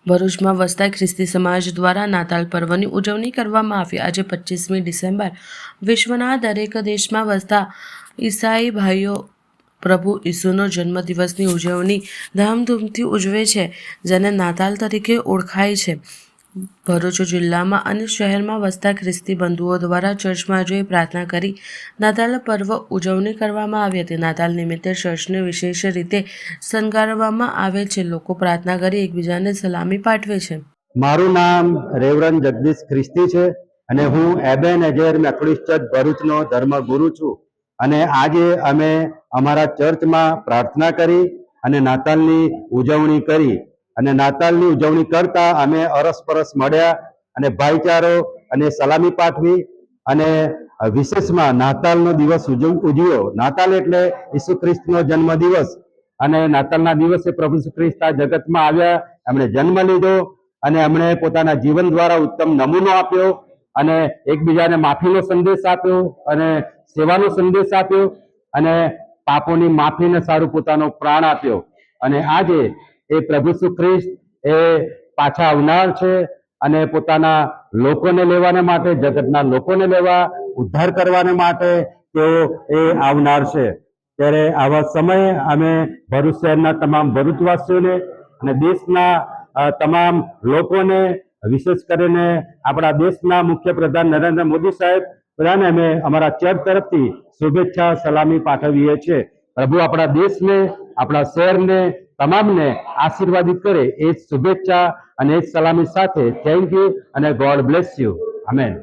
ભરૂચમાં વસતા ખ્રિસ્તી સમાજ દ્વારા નાતાલ પર્વની ઉજવણી કરવામાં આવી। આજે 25મી ડિસેમ્બર વિશ્વના દરેક દેશમાં વસતા ઈસાઈ ભાઈઓ પ્રભુ ઈસુનો જન્મદિવસની ઉજવણી ધામધૂમથી ઉજવે છે, જેને નાતાલ તરીકે ઓળખાય છે। ભરૂચ જિલ્લામાં અને શહેરમાં વસતા ખ્રિસ્તી બંધુઓ દ્વારા ચર્ચમાં જઈ પ્રાર્થના કરી નાતાલ પર્વ ઉજવણી કરવામાં આવી હતી। નાતાલ નિમિત્તે ચર્ચને વિશેષ રીતે શણગારવામાં આવે છે। લોકો પ્રાર્થના કરી એકબીજાને સલામી પાઠવે છે। મારું નામ રેવરન જગદીશ ખ્રિસ્તી છે અને હું એબેનેઝર મેથોડિસ્ટ ચર્ચ ભરૂચનો ધર્મગુરુ છું। અને આજે અમે અમારા ચર્ચમાં પ્રાર્થના કરી અને નાતાલની ઉજવણી કરી અને નાતાલની ઉજવણી કરતા અમે અરસપરસ મળ્યા અને ભાઈચારો અને સલામી પાઠવી અને વિશેષમાં નાતાલનો દિવસ ઉજવ્યો। નાતાલ એટલે ઈસુ ખ્રિસ્તનો જન્મદિવસ અને નાતાલના દિવસે પ્રભુ ઈસુ ખ્રિસ્ત આ જગતમાં આવ્યા, એમણે જન્મ લીધો અને એમણે પોતાના જીવન દ્વારા ઉત્તમ નમૂનો આપ્યો અને એકબીજાને માફીનો સંદેશ આપ્યો અને સેવાનો સંદેશ આપ્યો અને પાપોની માફીને સારું પોતાનો પ્રાણ આપ્યો। અને આજે એ પ્રભુ ઈસુ ખ્રિસ્ત એ પાછા આવનાર છે અને પોતાના લોકોને લેવાને માટે, જગતના લોકોને લેવા, ઉદ્ધાર કરવાને માટે તેઓ એ આવનાર છે। ત્યારે આવા સમયે અમે ભરૂચ શહેરના તમામ ભરૂચવાસીઓને અને દેશના તમામ લોકોને, વિશેષ કરીને આપણા દેશના મુખ્યપ્રધાન નરેન્દ્ર મોદી સાહેબ બધાને અમે અમારા ચર્ચ તરફથી શુભેચ્છા સલામી પાઠવીએ છીએ। પ્રભુ આપણા દેશને, આપણા શહેરને, તમામને આશીર્વાદિત કરે એ જ શુભેચ્છા અને એ જ સલામી સાથે થેન્ક યુ અને ગોડ બ્લેસ યુ, આમેન।